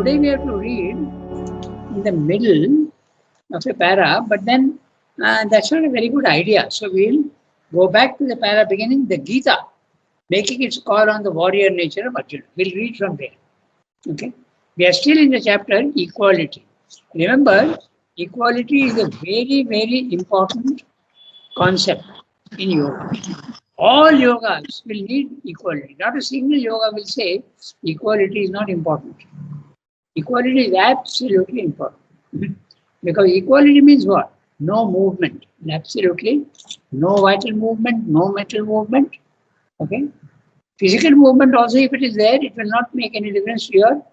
today we have to read in the middle of a para, but then that's not a very good idea. So we'll go back to the para beginning, the Gita, making its call on the warrior nature of Arjuna. We'll read from there. Okay. We are still in the chapter equality. Remember, equality is a very, very important concept in yoga. All yogas will need equality. Not a single yoga will say equality is not important. Equality is absolutely important. Because equality means what? No movement. Absolutely no vital movement, no mental movement. Okay. Physical movement also, if it is there, it will not make any difference to your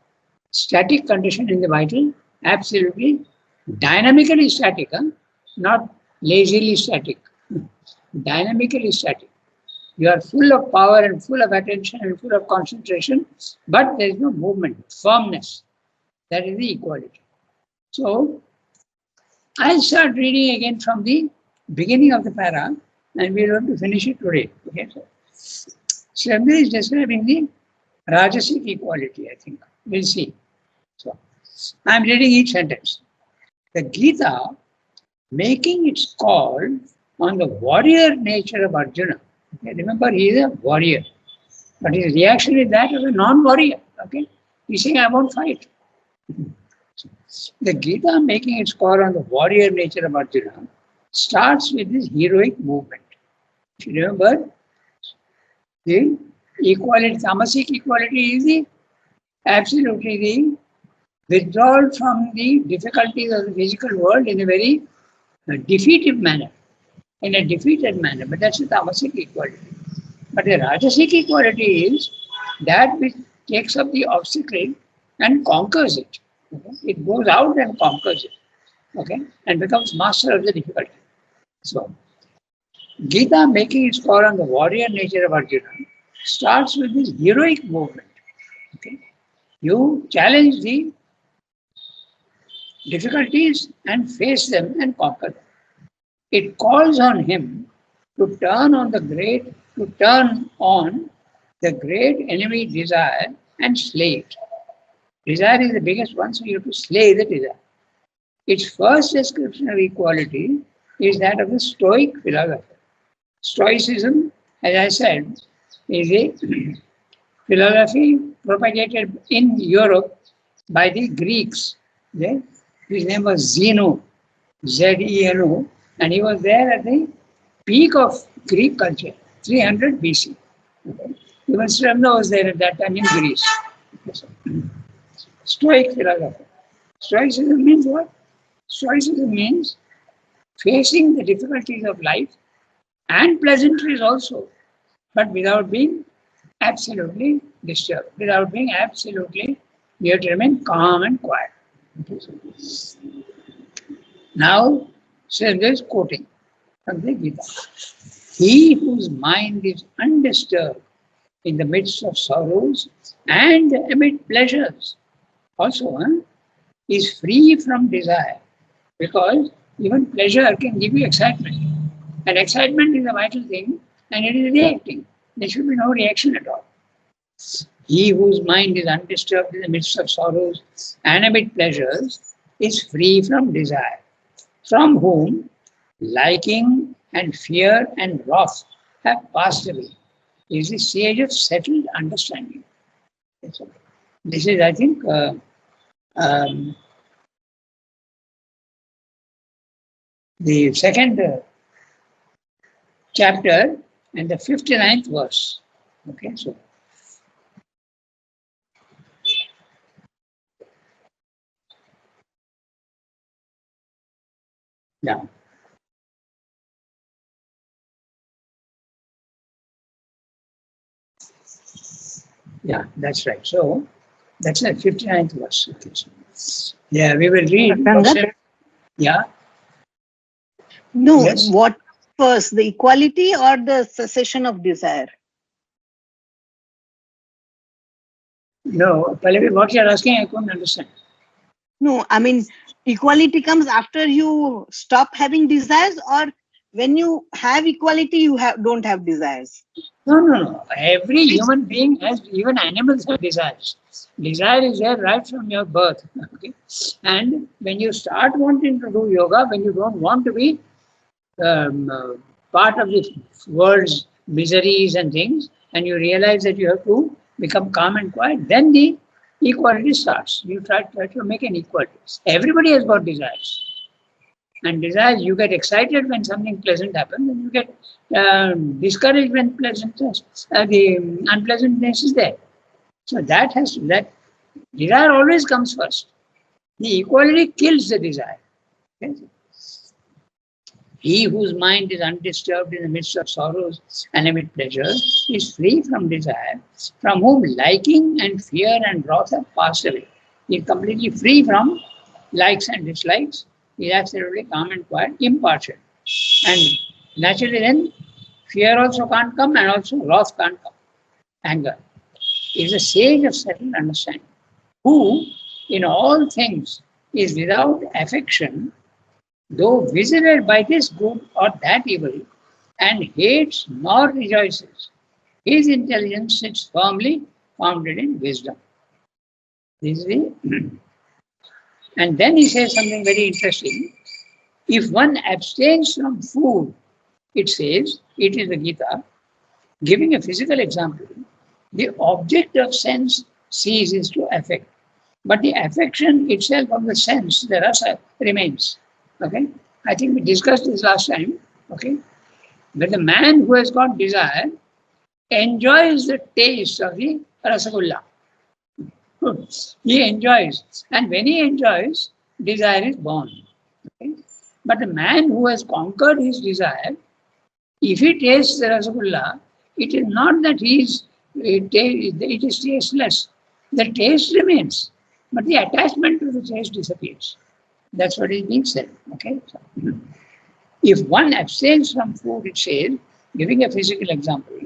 static condition in the vital. Absolutely dynamically static, not lazily static. Dynamically static. You are full of power and full of attention and full of concentration, but there is no movement, firmness. That is the equality. So, I'll start reading again from the beginning of the para, and we're going to finish it today. Okay, so Srimad is describing the Rajasic equality, I think. We'll see. So, I'm reading each sentence. The Gita, making its call on the warrior nature of Arjuna. Okay, remember, he is a warrior, but his reaction is that of a non-warrior. Okay, he's saying, I won't fight. The Gita, making its call on the warrior nature of Arjuna, starts with this heroic movement. If you remember, the equality, tamasic equality is the absolutely the withdrawal from the difficulties of the physical world in a very defeative manner, in a defeated manner. But that's the tamasic equality. But the rajasic equality is that which takes up the obstacle and conquers it. Okay? It goes out and conquers it. Okay, and becomes master of the difficulty. So, Gita, making its call on the warrior nature of Arjuna, starts with this heroic movement. Okay, you challenge the difficulties and face them and conquer them. It calls on him to turn on the great enemy desire and slay it. Desire is the biggest one, so you have to slay the desire. Its first description of equality is that of the Stoic philosopher. Stoicism, as I said, is a philosophy propagated in Europe by the Greeks. Okay? His name was Zeno, Z-E-N-O, and he was there at the peak of Greek culture, 300 BC. Okay? Even Sremna was there at that time in Greece. Stoic philosopher. Stoicism means what? Stoicism means facing the difficulties of life and pleasantries also, but without being absolutely disturbed, without being absolutely, you have to remain calm and quiet. Now, says this quoting from the Gita. He whose mind is undisturbed in the midst of sorrows and amid pleasures also is free from desire, because even pleasure can give you excitement. And excitement is a vital thing, and it is reacting. There should be no reaction at all. He whose mind is undisturbed in the midst of sorrows and amid pleasures is free from desire, from whom liking and fear and wrath have passed away. Is the sage of settled understanding. This is, I think, the second chapter and the 59th verse. Okay, so yeah. Yeah, that's right. So that's the 59th verse. Okay, so, yeah, we will read. Yeah. No, Yes. What first, the equality or the cessation of desire? No, Pallavi, what you are asking, I couldn't understand. No, I mean, equality comes after you stop having desires, or when you have equality, you don't have desires. No. Every human being has, even animals have desires. Desire is there right from your birth. Okay? And when you start wanting to do yoga, when you don't want to be um, uh, part of the world's miseries and things, and you realize that you have to become calm and quiet, then the equality starts. You try to make an equality. Everybody has got desires. And desires, you get excited when something pleasant happens, and you get discouraged when the unpleasantness is there. So that desire always comes first. The equality kills the desire. Okay? He whose mind is undisturbed in the midst of sorrows and amid pleasure is free from desire, from whom liking and fear and wrath have passed away. He is completely free from likes and dislikes. He is absolutely calm and quiet, impartial. And naturally then, fear also can't come and also wrath can't come. Anger. He is a sage of settled understanding, who in all things is without affection, though visited by this good or that evil, and hates nor rejoices. His intelligence sits firmly founded in wisdom. This is the and then he says something very interesting. If one abstains from food, it says, it is the Gita, giving a physical example, the object of sense ceases to affect, but the affection itself of the sense, the rasa, remains. Okay? I think we discussed this last time. Okay? But the man who has got desire enjoys the taste of the rasagulla. He enjoys. And when he enjoys, desire is born. Okay? But the man who has conquered his desire, if he tastes the rasagulla, it is not that it is tasteless. The taste remains, but the attachment to the taste disappears. That's what is being said. Okay. So, if one abstains from food, it says, giving a physical example,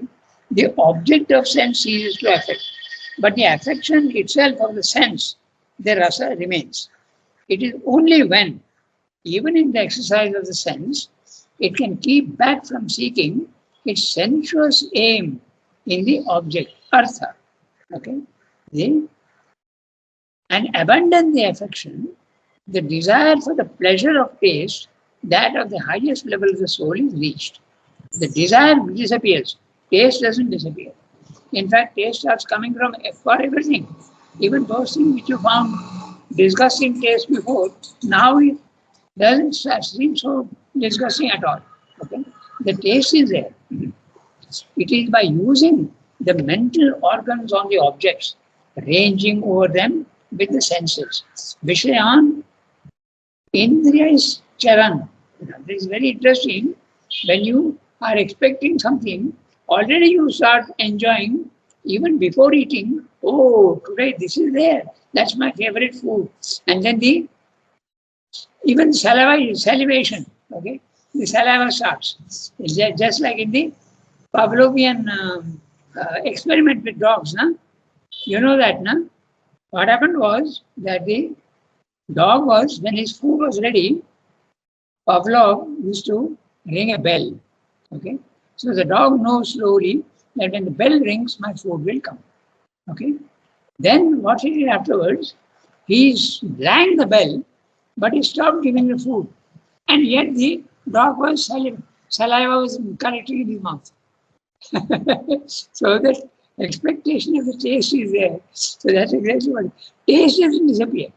the object of sense ceases to affect, but the affection itself of the sense, the rasa, remains. It is only when, even in the exercise of the sense, it can keep back from seeking its sensuous aim in the object, artha, okay, and abandon the affection, the desire for the pleasure of taste, that of the highest level of the soul, is reached. The desire disappears. Taste doesn't disappear. In fact, taste starts coming from for everything. Even those things which you found disgusting taste before, now it doesn't seem so disgusting at all. Okay? The taste is there. It is by using the mental organs on the objects, ranging over them with the senses. Vishayan Indriyas Charan. This is very interesting. When you are expecting something, already you start enjoying, even before eating. Oh, today this is there. That's my favorite food. And then even salivation. Okay, the saliva starts. It's just like in the Pavlovian experiment with dogs. Na? You know that, na? What happened was that the dog was, when his food was ready, Pavlov used to ring a bell. Okay, so the dog knows slowly that when the bell rings, my food will come. Okay, then what he did afterwards, he rang the bell, but he stopped giving the food, and yet the dog was saliva was collecting in his mouth. So that expectation of the taste is there. So that's exactly what taste doesn't disappear,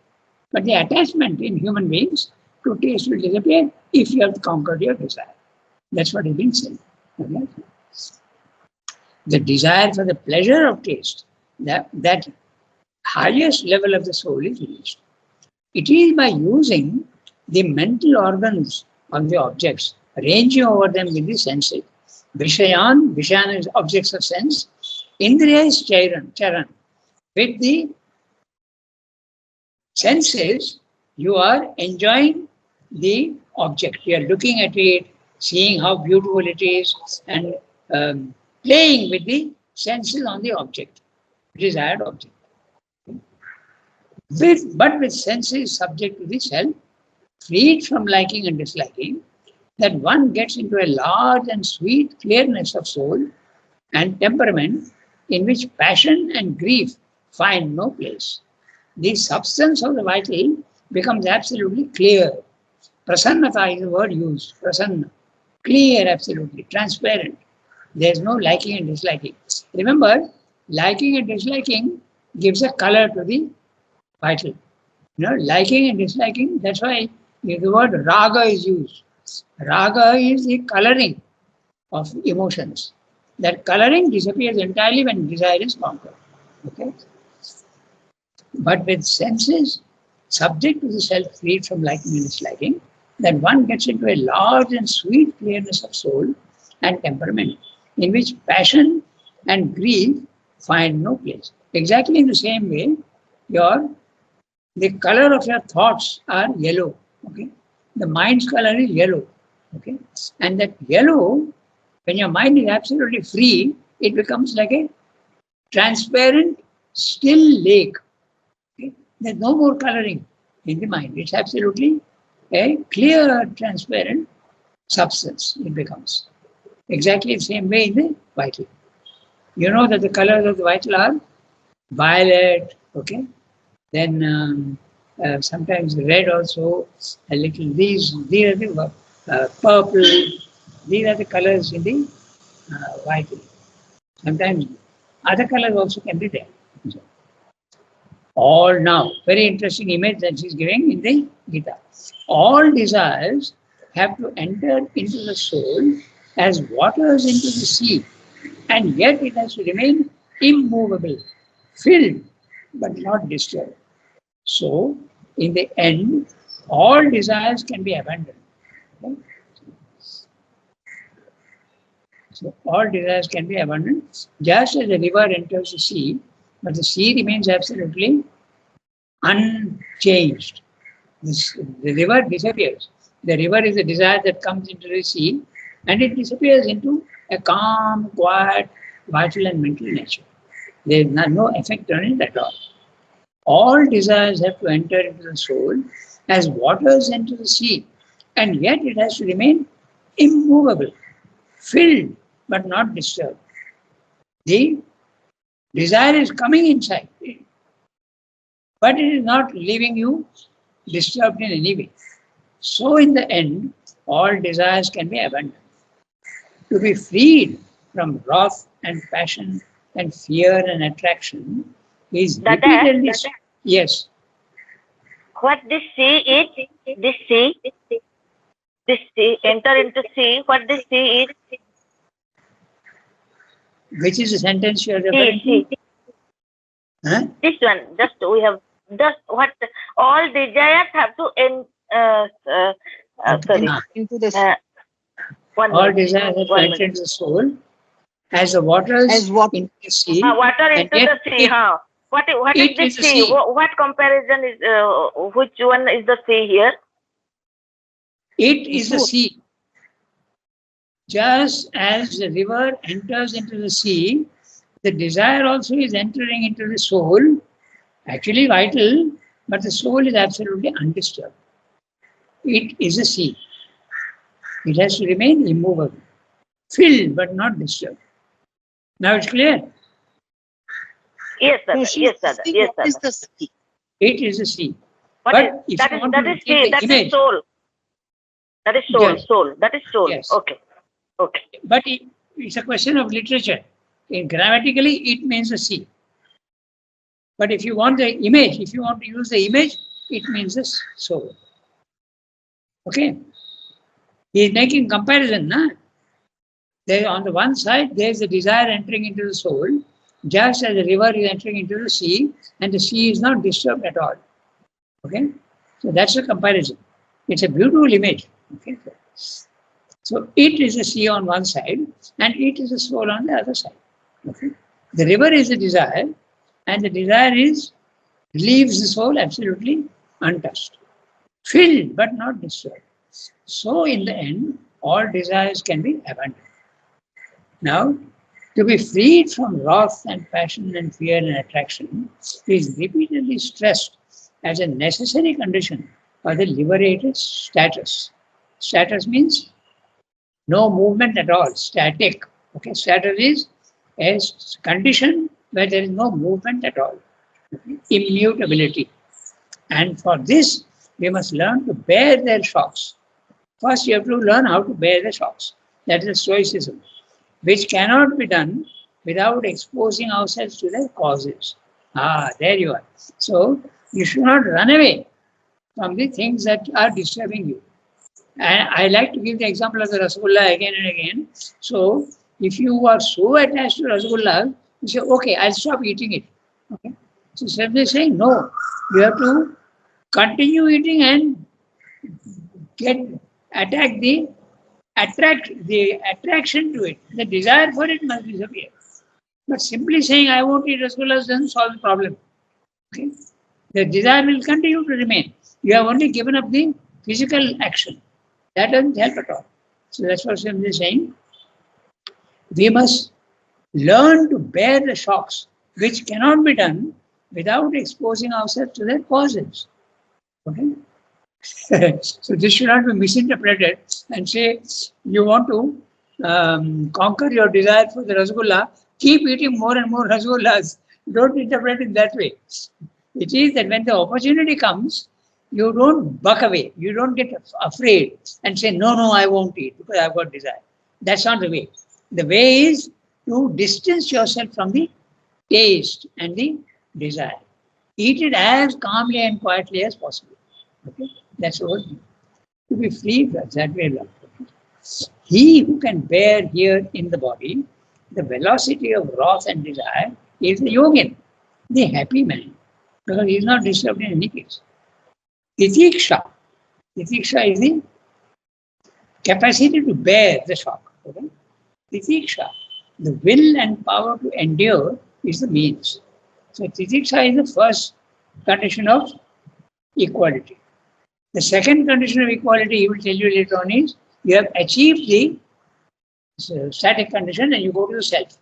but the attachment in human beings to taste will disappear if you have conquered your desire. That's what is being said. Okay? The desire for the pleasure of taste, that highest level of the soul is reached. It is by using the mental organs of the objects, ranging over them with the senses. Vishayan is objects of sense. Indriya is charan. With the senses, you are enjoying the object. You are looking at it, seeing how beautiful it is, and playing with the senses on the object, desired object. But with senses subject to the self, freed from liking and disliking, that one gets into a large and sweet clearness of soul and temperament in which passion and grief find no place. The substance of the vital becomes absolutely clear. Prasannata is the word used. Prasanna. Clear, absolutely. Transparent. There is no liking and disliking. Remember, liking and disliking gives a color to the vital. Liking and disliking, that's why the word raga is used. Raga is the coloring of emotions. That coloring disappears entirely when desire is conquered. Okay? But with senses subject to the self freed from liking and disliking, that one gets into a large and sweet clearness of soul and temperament in which passion and grief find no place. Exactly in the same way, the color of your thoughts are yellow. Okay, the mind's color is yellow. Okay, and that yellow, when your mind is absolutely free, it becomes like a transparent, still lake. Okay? There's no more coloring in the mind. It's absolutely a clear, transparent substance. It becomes exactly the same way in the vital. You know that the colors of the vital are violet. Okay, then sometimes red also, a little. These are the purple. These are the colors in the vital. Sometimes other colors also can be there. So, all now, very interesting image that she's giving in the Gita. All desires have to enter into the soul as waters into the sea, and yet it has to remain immovable, filled but not disturbed. So, in the end, all desires can be abandoned. Okay? So, all desires can be abandoned, just as the river enters the sea, but the sea remains absolutely unchanged. The river disappears. The river is a desire that comes into the sea, and it disappears into a calm, quiet, vital and mental nature. There is no effect on it at all. All desires have to enter into the soul as waters enter the sea, and yet it has to remain immovable, filled but not disturbed. The desire is coming inside, but it is not leaving you disturbed in any way. So, in the end, all desires can be abandoned. To be freed from wrath and passion and fear and attraction is repeatedly. Yes. What this sea is? This sea, enter into sea. What this sea is? Which is the sentence you are referring to? Huh? This one. Just we have just what all desires have to end. Sorry. Into this. All desires have to enter into the soul as the waters into the sea. Water into the sea. What is the sea? What comparison is? Which one is the sea here? It is the sea. Just as the river enters into the sea, the desire also is entering into the soul, actually vital, but the soul is absolutely undisturbed. It is a sea. It has to remain immovable, filled but not disturbed. Now it's clear? Yes, sir. Yes, sir. Yes, sir. What is the sea? It is a sea. That is sea. That is soul. That is soul. Yes. Soul. That is soul. Yes. Okay. Okay. But it's a question of literature. Grammatically, it means a sea. But if you want the image, if you want to use the image, it means the soul. Okay? He is making comparison. There, on the one side, there is a desire entering into the soul, just as the river is entering into the sea, and the sea is not disturbed at all. Okay? So that's a comparison. It's a beautiful image. Okay? So it is the sea on one side, and it is the soul on the other side. Okay? The river is the desire, and the desire leaves the soul absolutely untouched, filled but not disturbed. So in the end, all desires can be abandoned. Now, to be freed from wrath and passion and fear and attraction is repeatedly stressed as a necessary condition for the liberated status. Status means no movement at all, static. Okay, status is a condition where there is no movement at all, okay? Immutability. And for this, we must learn to bear their shocks. First, you have to learn how to bear the shocks. That is stoicism, which cannot be done without exposing ourselves to their causes. Ah, there you are. So, you should not run away from the things that are disturbing you. And I like to give the example of the Rasgulla again and again. So, if you are so attached to Rasgulla, you say, okay, I'll stop eating it. Okay. So, simply saying, no, you have to continue eating and attract the attraction to it. The desire for it must disappear. But simply saying, I won't eat Rasgullas doesn't solve the problem. Okay. The desire will continue to remain. You have only given up the physical action. That doesn't help at all. So that's what I'm saying. We must learn to bear the shocks, which cannot be done without exposing ourselves to their causes. Okay? So this should not be misinterpreted and say you want to conquer your desire for the Rasgulla, keep eating more and more Rasgullas. Don't interpret it that way. It is that when the opportunity comes, you don't buck away. You don't get afraid and say, no, I won't eat because I've got desire. That's not the way. The way is to distance yourself from the taste and the desire. Eat it as calmly and quietly as possible. Okay? That's all. To be free, that way. He who can bear here in the body the velocity of wrath and desire is the yogin, the happy man, because he is not disturbed in any case. Titiksha. Titiksha is the capacity to bear the shock. Okay? Titiksha, the will and power to endure, is the means. So titiksha is the first condition of equality. The second condition of equality, he will tell you later on, is you have achieved the static condition and you go to the self.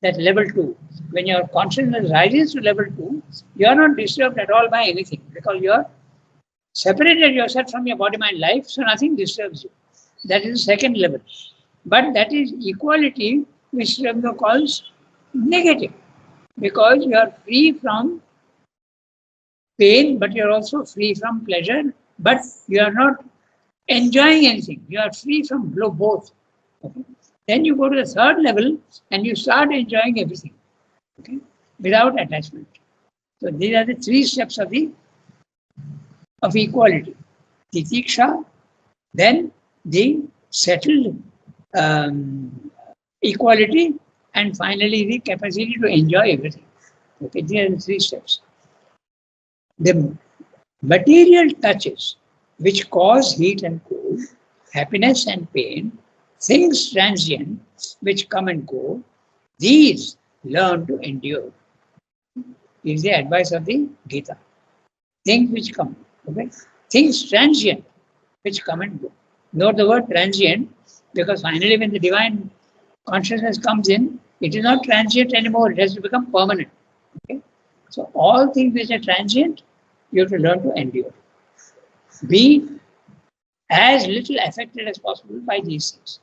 That level 2. When your consciousness rises to level 2, you are not disturbed at all by anything because you are separated yourself from your body, mind, life, so nothing disturbs you. That is the second level. But that is equality, which Srimdo calls negative, because you are free from pain, but you are also free from pleasure, but you are not enjoying anything. You are free from both. Okay? Then you go to the third level and you start enjoying everything, okay, without attachment. So these are the 3 steps of equality. Titiksha, then the settled equality, and finally the capacity to enjoy everything. Okay, these are the 3 steps. The material touches which cause heat and cold, happiness and pain, things transient which come and go, these learn to endure. Is the advice of the Gita. Things which come, okay? Things transient which come and go. Note the word transient, because finally when the divine consciousness comes in, it is not transient anymore, it has to become permanent. Okay? So all things which are transient, you have to learn to endure. Be as little affected as possible by these things.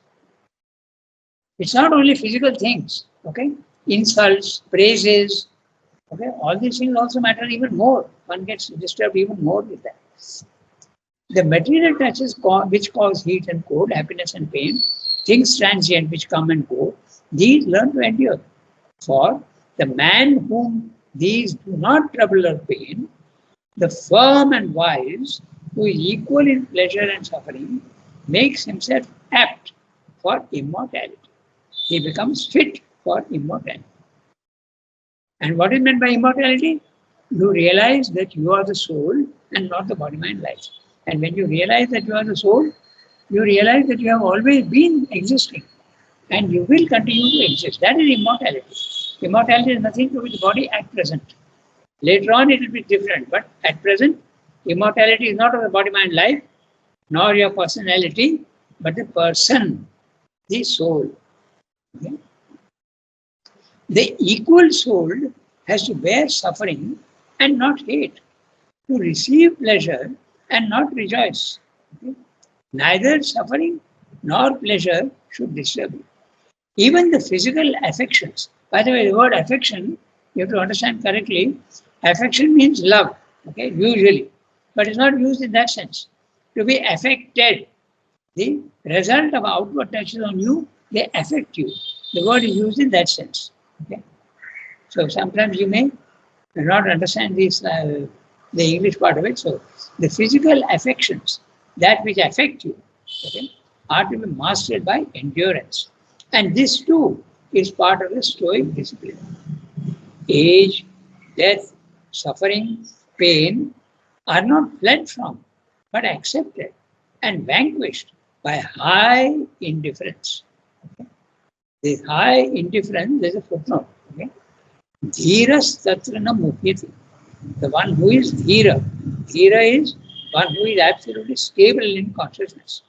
It's not only physical things, okay? Insults, praises, okay? All these things also matter even more. One gets disturbed even more with that. The material touches which cause heat and cold, happiness and pain, things transient which come and go, these learn to endure. For the man whom these do not trouble or pain, the firm and wise, who is equal in pleasure and suffering, makes himself apt for immortality. He becomes fit for immortality. And what is meant by immortality? You realize that you are the soul and not the body, mind, life. And when you realize that you are the soul, you realize that you have always been existing and you will continue to exist. That is immortality. Immortality has nothing to do with the body at present. Later on it will be different, but at present, immortality is not of the body, mind, life, nor your personality, but the person, the soul. Okay? The equal soul has to bear suffering and not hate, to receive pleasure and not rejoice. Okay? Neither suffering nor pleasure should disturb you. Even the physical affections. By the way, the word affection, you have to understand correctly. Affection means love, okay, usually. But it's not used in that sense. To be affected, the result of outward touches on you, they affect you. The word is used in that sense. Okay? So sometimes you may not understand this, the English part of it. So the physical affections, that which affect you, okay, are to be mastered by endurance. And this too is part of the Stoic discipline. Age, death, suffering, pain are not fled from, but accepted and vanquished by high indifference. Okay? The high indifference, there's a footnote. Okay? Dhiras tatra na mupyati. The one who is dhira. Dhira is one who is absolutely stable in consciousness.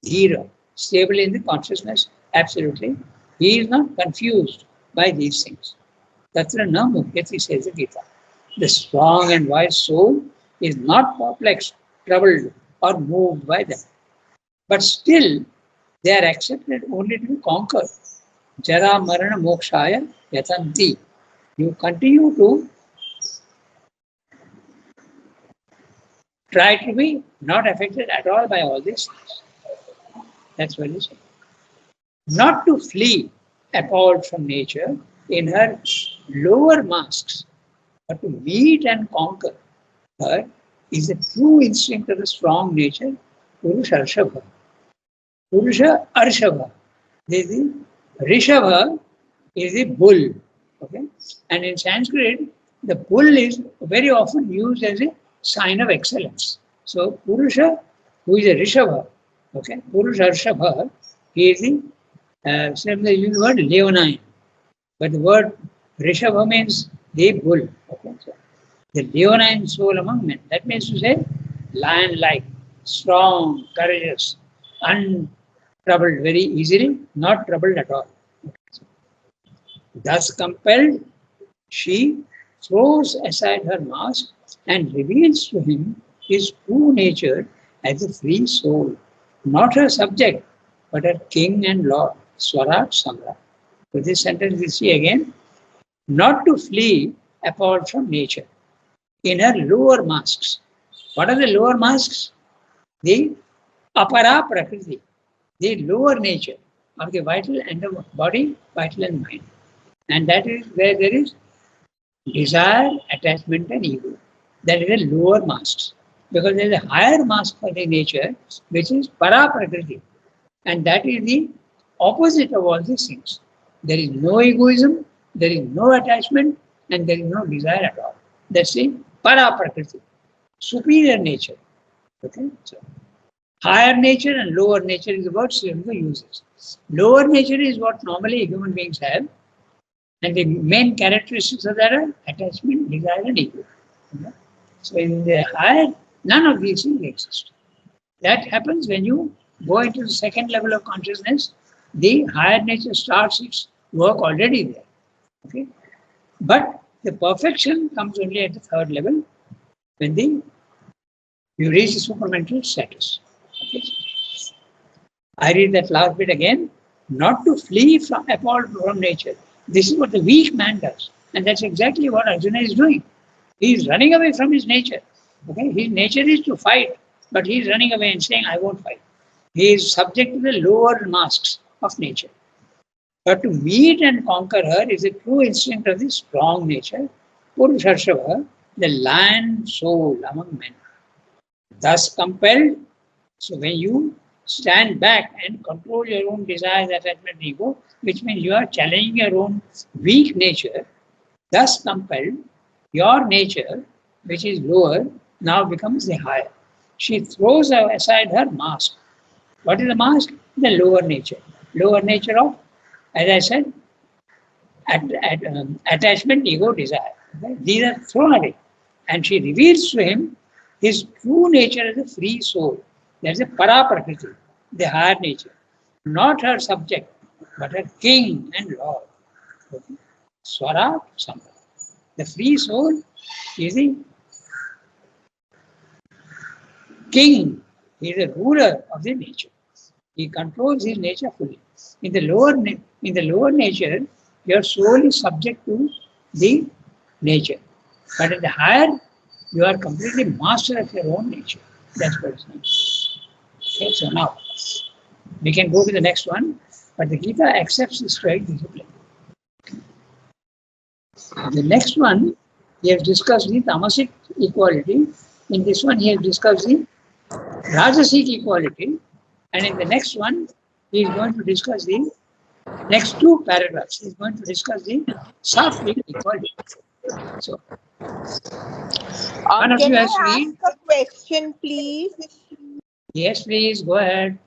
Dhira, stable in the consciousness, absolutely. He is not confused by these things. Tatra na mupyati, says the Gita. The strong and wise soul is not perplexed, troubled, or moved by them. But still, they are accepted only to be conquered. Jara marana mokshaya yatanti. You continue to try to be not affected at all by all these things. That's what he said. Not to flee appalled from nature in her lower masks, but to meet and conquer her is the true instinct of the strong nature, Purusha Arshabha. Purusha Arshabha. The Rishabha is the bull. Okay? And in Sanskrit, the bull is very often used as a sign of excellence. So Purusha, who is a Rishabha, okay, Purusha Arshabha, he is the they use the word leonine. But the word Rishabha means the bull. Okay? So the leonine soul among men. That means to say lion-like, strong, courageous, untroubled very easily, not troubled at all. Thus compelled, she throws aside her mask and reveals to him his true nature as a free soul, not her subject, but her king and lord, Swarat Samrat. So this sentence we see again, not to flee apart from nature, in her lower masks. What are the lower masks? The apara prakriti, the lower nature of the vital and the body, vital and mind. And that is where there is desire, attachment and ego. That is a lower mask. Because there is a higher mask for the nature, which is para prakriti. And that is the opposite of all these things. There is no egoism, there is no attachment, and there is no desire at all. That's the para prakriti, superior nature. Okay, so higher nature and lower nature is the word Srimanga uses. Lower nature is what normally human beings have, and the main characteristics of that are attachment, desire, and ego. Okay? So in the higher, none of these things exist. That happens when you go into the second level of consciousness. The higher nature starts its work already there. Okay? But the perfection comes only at the third level when you reach the supramental status. Okay? I read that last bit again. Not to flee from appalled from nature. This is what the weak man does. And that's exactly what Arjuna is doing. He is running away from his nature. Okay? His nature is to fight, but he is running away and saying, I won't fight. He is subject to the lower masks of nature. But to meet and conquer her is a true instinct of the strong nature, Purusharshava, the lion soul among men. Thus compelled, so when you stand back and control your own desires, attachment, ego, which means you are challenging your own weak nature, thus compelled, your nature, which is lower, now becomes the higher. She throws aside her mask. What is the mask? The lower nature. Lower nature of, as I said, attachment, ego, desire. Okay? These are thrown away. And she reveals to him his true nature as a free soul. That is a para prakriti, the higher nature. Not her subject, but her king and lord. Okay? Swarat Samrat. The free soul is the king. He is the ruler of the nature. He controls his nature fully. In the lower nature, your soul is subject to the nature. But in the higher, you are completely master of your own nature. That's what it's meant. Okay, so now we can go to the next one. But the Gita accepts the Stoic discipline. The next one, he has discussed the tamasic equality. In this one, he has discussed the rajasic equality. And in the next one, he is going to discuss the next two paragraphs. He is going to discuss the sattvic equality. So, one of Can you I has to ask read. a question, please? Yes, please, go ahead.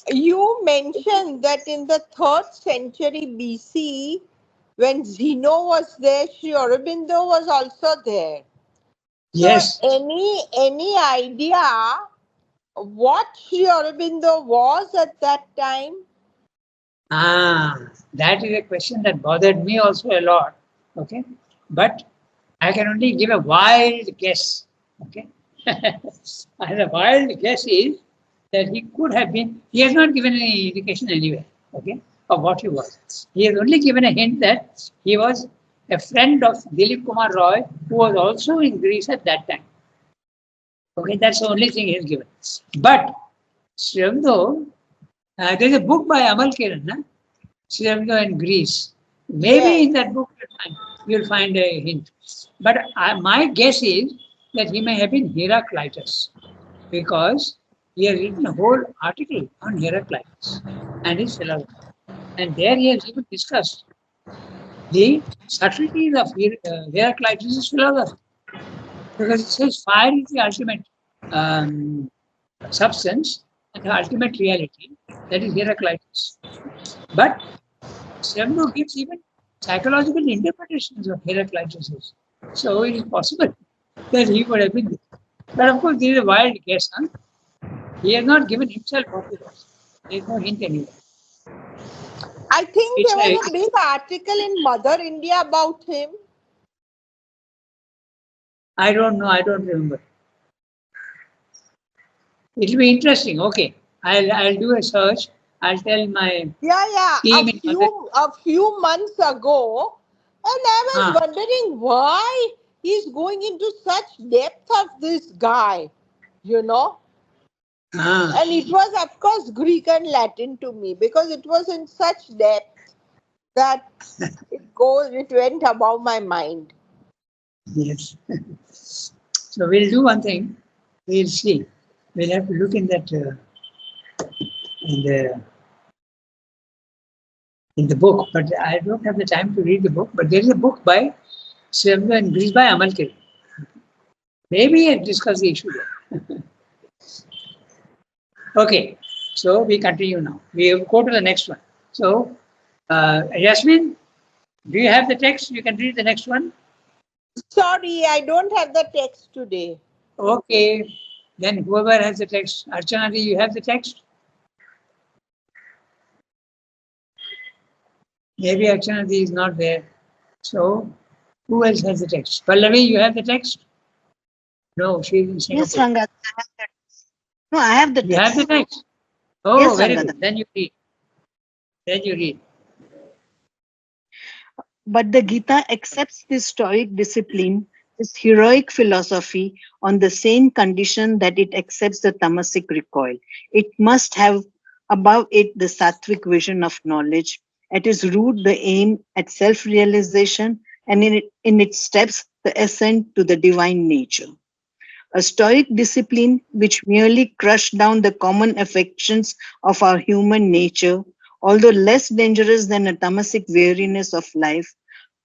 You mentioned that in the 3rd century BC, when Zeno was there, Sri Aurobindo was also there. Yes. So, any idea what Sri Aurobindo was at that time? That is a question that bothered me also a lot. Okay, but I can only give a wild guess. Okay, and the wild guess is that he could have been. He has not given any indication anywhere. Okay, of what he was. He has only given a hint that he was a friend of Dilip Kumar Roy, who was also in Greece at that time. Okay, that's the only thing he has given. But Sri Aurobindo, there's a book by Amal Kiran, Sri Aurobindo in Greece. Maybe Yes. in that book you'll find a hint. But my guess is that he may have been Heraclitus, because he has written a whole article on Heraclitus and his philosophy. And there he has even discussed the subtleties of Heraclitus' philosophy. Because it says fire is the ultimate substance and the ultimate reality, that is Heraclitus. But Aurobindo gives even psychological interpretations of Heraclitus. So it is possible that he would have been. But of course, this is a wild guess. He has not given himself what he was. There is no hint anywhere. I think It's there was a big article in Mother India about him. I don't know. I don't remember. It will be interesting. Okay, I'll do a search. I'll tell my team in Mother. A few months ago, and I was wondering why he's going into such depth of this guy, And it was, of course, Greek and Latin to me, because it was in such depth that it went above my mind. Yes. So we'll do one thing. We'll see. We'll have to look in that in the book, but I don't have the time to read the book. But there is a book by Sri Aurobindo in Greece by Amal Kiran. Maybe I'll discuss the issue there. Okay, so we continue now. We go to the next one. So, Yasmin, do you have the text? You can read the next one. Sorry, I don't have the text today. Okay, then whoever has the text, Archana, do you have the text? Maybe Archana is not there. So, who else has the text? Pallavi, you have the text? No, she is in Singapore. Yes, Ranganath. No, I have the text. You have the text? Oh, yes, very Ranganath. good. Then you read. But the Gita accepts this Stoic discipline, this heroic philosophy, on the same condition that it accepts the tamasic recoil. It must have above it the sattvic vision of knowledge, at its root the aim at self-realization, and in its steps the ascent to the divine nature. A Stoic discipline which merely crushed down the common affections of our human nature, although less dangerous than a tamasic weariness of life,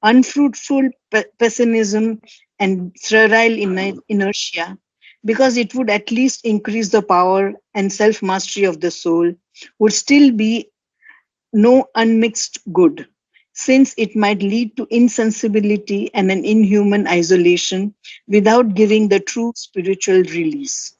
unfruitful pessimism, and sterile inertia, because it would at least increase the power and self mastery of the soul, would still be no unmixed good, since it might lead to insensibility and an inhuman isolation without giving the true spiritual release.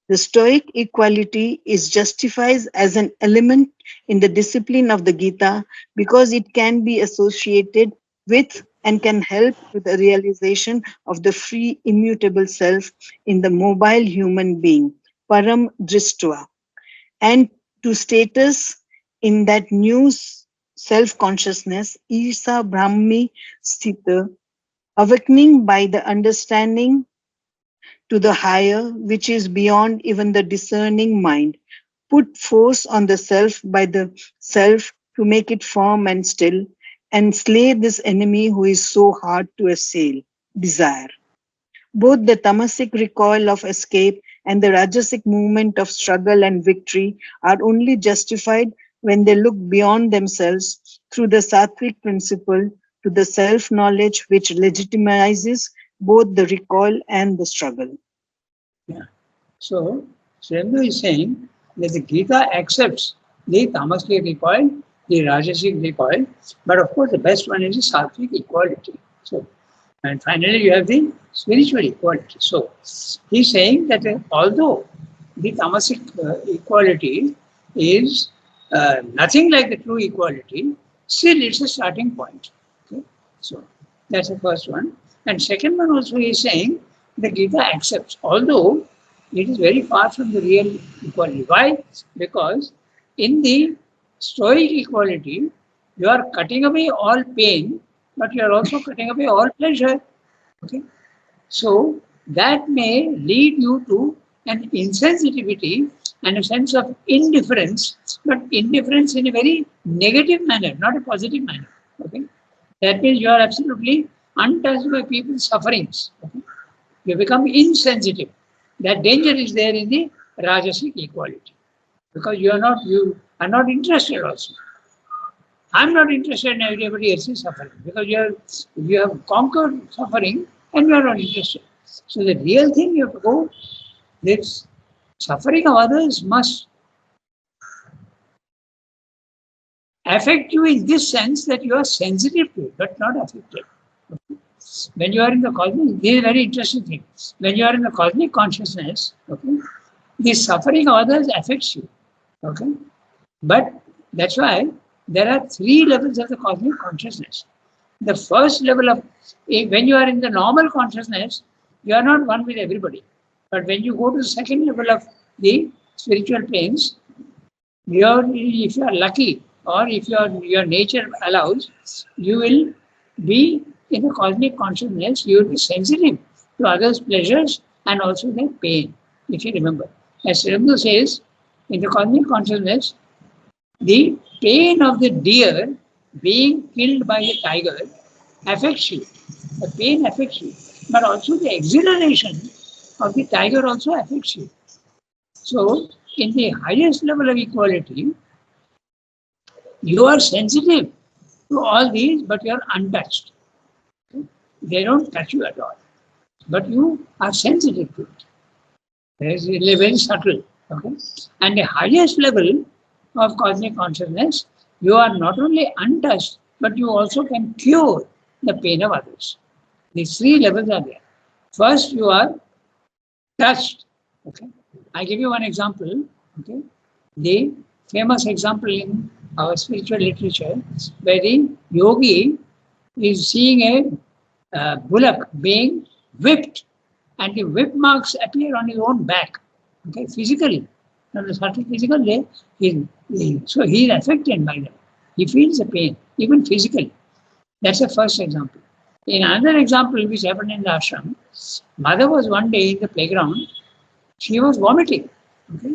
The Stoic equality is justified as an element in the discipline of the Gita because it can be associated with and can help with the realization of the free, immutable self in the mobile human being, param drishtva, and to status in that new self-consciousness, Isa Brahmi Sthita, awakening by the understanding to the higher, which is beyond even the discerning mind, put force on the self by the self to make it firm and still, and slay this enemy who is so hard to assail, desire. Both the tamasic recoil of escape and the rajasic movement of struggle and victory are only justified when they look beyond themselves through the sattvic principle to the self-knowledge which legitimizes both the recoil and the struggle. Yeah. So, Srendu is saying that the Gita accepts the tamasic recoil, the rajasic recoil, but of course the best one is the sattvic equality. So, and finally you have the spiritual equality. So, he's saying that although the tamasic equality is nothing like the true equality, still it's a starting point. Okay? So, that's the first one. And second one also he is saying the Gita accepts, although it is very far from the real equality. Why? Because in the Stoic equality, you are cutting away all pain, but you are also cutting away all pleasure. Okay? So that may lead you to an insensitivity and a sense of indifference, but indifference in a very negative manner, not a positive manner. Okay? That means you are absolutely untouched by people's sufferings. Okay? You become insensitive. That danger is there in the rajasic equality, because you are not interested also. I'm not interested in everybody else's suffering, because you have conquered suffering and you are not interested. So the real thing you have to go, this suffering of others must affect you in this sense that you are sensitive to it, but not affected. Okay? When you are in the cosmic, this is a very interesting thing. When you are in the cosmic consciousness, okay, the suffering of others affects you. Okay? But that's why there are three levels of the cosmic consciousness. The first level of, when you are in the normal consciousness, you are not one with everybody. But when you go to the second level of the spiritual planes, if you are lucky, or if your nature allows, you will be in the cosmic consciousness, you will be sensitive to others' pleasures and also their pain, if you remember. As Srimdu says, in the cosmic consciousness, the pain of the deer being killed by a tiger affects you. The pain affects you. But also the exhilaration of the tiger also affects you. So, in the highest level of equality, you are sensitive to all these, but you are untouched. They don't touch you at all. But you are sensitive to it. It's very subtle. Okay? And the highest level of cosmic consciousness, you are not only untouched, but you also can cure the pain of others. These three levels are there. First, you are touched. Okay? I give you one example. Okay? The famous example in our spiritual literature, where the yogi is seeing a bullock being whipped, and the whip marks appear on his own back. Okay, physically, on a certain physical day, so he is affected by them. He feels the pain, even physically. That's the first example. In another example, which happened in the ashram, mother was one day in the playground, she was vomiting. Okay?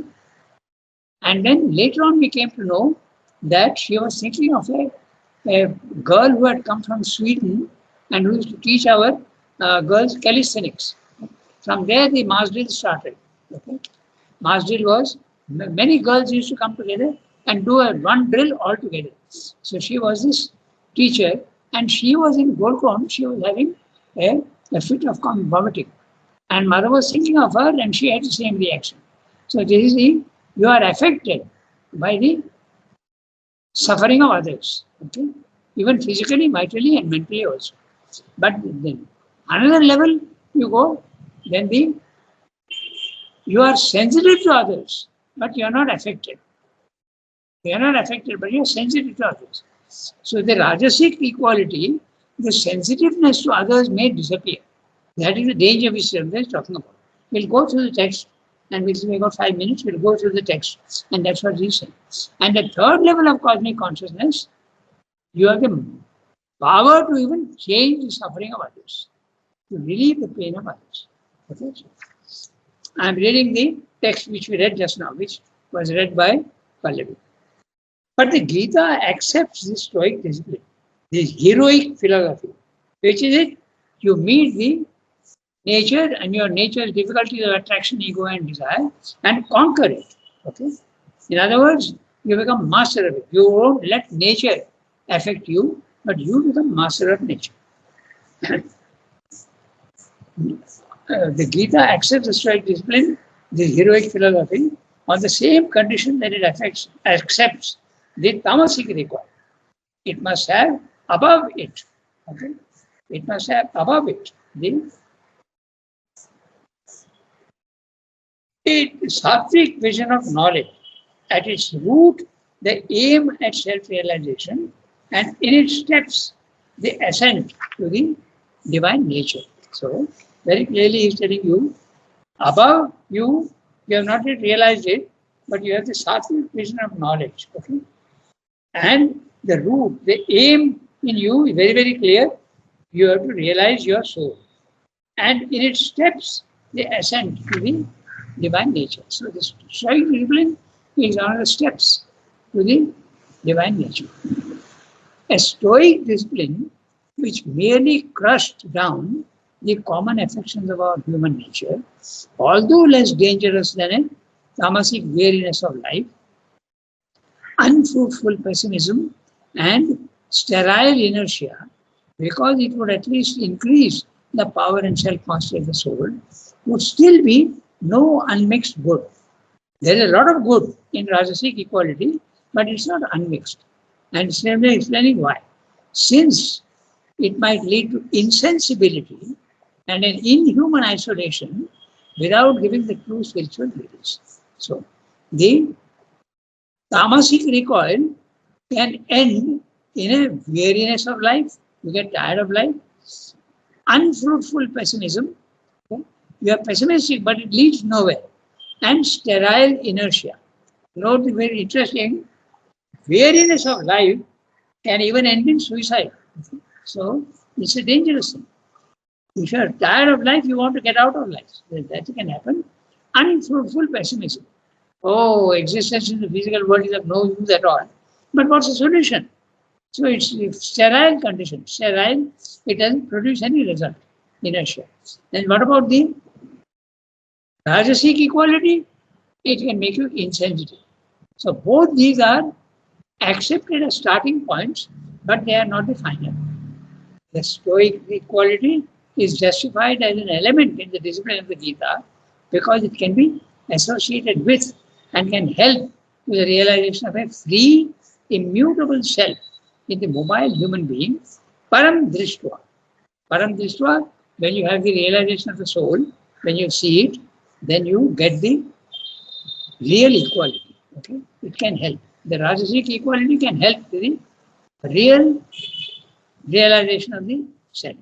And then later on, we came to know that she was thinking of a girl who had come from Sweden and who used to teach our girls calisthenics. From there, the mass drill started. Okay? Mass drill was, many girls used to come together and do one drill all together. So she was this teacher, and she was in Golconda, she was having a fit of vomiting. And mother was thinking of her, and she had the same reaction. So this is you are affected by the suffering of others. Okay? Even physically, vitally, and mentally also. But then another level you go, then you are sensitive to others, but you are not affected. You are not affected, but you are sensitive to others. So the rajasic equality, the sensitiveness to others may disappear. That is the danger which Srimdu is talking about. We'll go through the text and we got 5 minutes, we'll go through the text, and that's what he's saying. And the third level of cosmic consciousness, you have the power to even change the suffering of others, to relieve the pain of others. Okay? I'm reading the text which we read just now, which was read by Pallavi. But the Gita accepts this stoic discipline, this heroic philosophy, which is it? You meet the nature and your nature's difficulties of attraction, ego, and desire, and conquer it. Okay. In other words, you become master of it. You won't let nature affect you, but you become master of nature. The Gita accepts the stoic discipline, the heroic philosophy, on the same condition that it accepts the tamasic requirement. It must have above it. Okay. It must have above it the sattvic vision of knowledge, at its root, the aim at self-realization, and in its steps, the ascent to the divine nature. So, very clearly, he's telling you, above you, you have not yet realized it, but you have the sattvic vision of knowledge. Okay, and the root, the aim in you is very, very clear. You have to realize your soul, and in its steps, the ascent to the divine nature. So this stoic discipline is one of the steps to the divine nature. A stoic discipline which merely crushed down the common affections of our human nature, although less dangerous than a tamasic weariness of life, unfruitful pessimism, and sterile inertia, because it would at least increase the power and self-mastery of the soul, would still be no unmixed good. There is a lot of good in Rajasic equality, but it's not unmixed. And simply explaining why. Since it might lead to insensibility and an inhuman isolation without giving the true spiritual release. So, the tamasic recoil can end in a weariness of life. You get tired of life. Unfruitful pessimism. Okay? You are pessimistic, but it leads nowhere. And sterile inertia. Note the very interesting, weariness of life can even end in suicide. Okay? So, it's a dangerous thing. If you are tired of life, you want to get out of life. That can happen. Unfruitful pessimism. Oh, existence in the physical world is of no use at all. But what's the solution? So it's a sterile condition. Sterile, it doesn't produce any result. Inertia. Then what about the Rajasic equality? It can make you insensitive. So both these are accepted as starting points, but they are not the final. The Stoic equality is justified as an element in the discipline of the Gita because it can be associated with and can help to the realization of a free, immutable self in the mobile human being, param drishtva. Param drishtva, when you have the realization of the soul, when you see it, then you get the real equality. Okay, it can help. The Rajasic equality can help to the real realization of the self.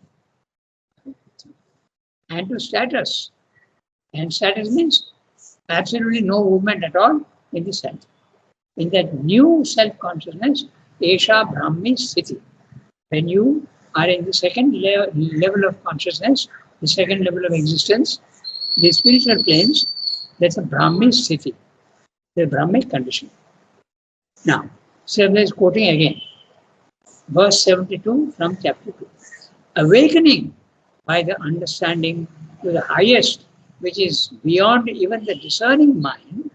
And to status. And status means absolutely no movement at all in the self. In that new self-consciousness, Esha Brahmi Sthiti. When you are in the second level of consciousness, the second level of existence, the spiritual planes, that's a Brahmi Sthiti, the Brahmic condition. Now, Srila is quoting again, verse 72 from chapter 2. Awakening by the understanding to the highest, which is beyond even the discerning mind,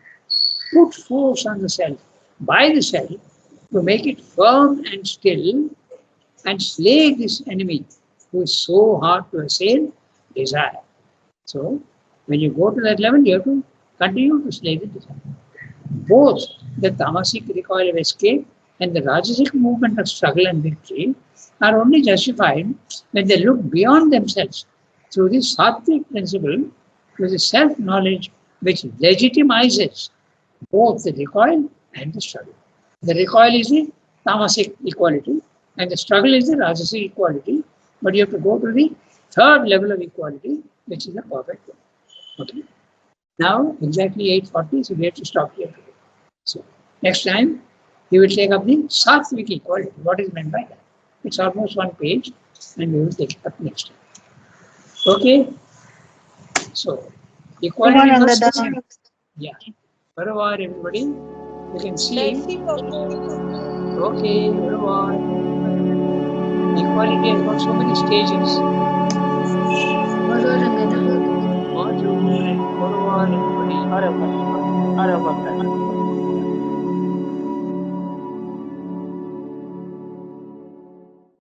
put force on the self, by the self, to make it firm and still and slay this enemy who is so hard to assail, desire. So, when you go to that level, you have to continue to slay the desire. Both the tamasic recoil of escape and the Rajasic movement of struggle and victory are only justified when they look beyond themselves through the sattvic principle to the self-knowledge which legitimizes both the recoil and the struggle. The recoil is the tamasic equality and the struggle is the Rajasic equality, but you have to go to the third level of equality, which is the perfect one. Okay. Now exactly 8:40, so we have to stop here today. So next time we will take up the Satviki equality. What is meant by that? It's almost one page, and we will take it up next time. Okay. So equality first. Yeah. Au revoir, everybody. You can see. Merci beaucoup. Okay. Au revoir. Equality has got so many stages. Bonjour, Ranganath. Bonjour. Au revoir, everybody. Au revoir. Au revoir, sir.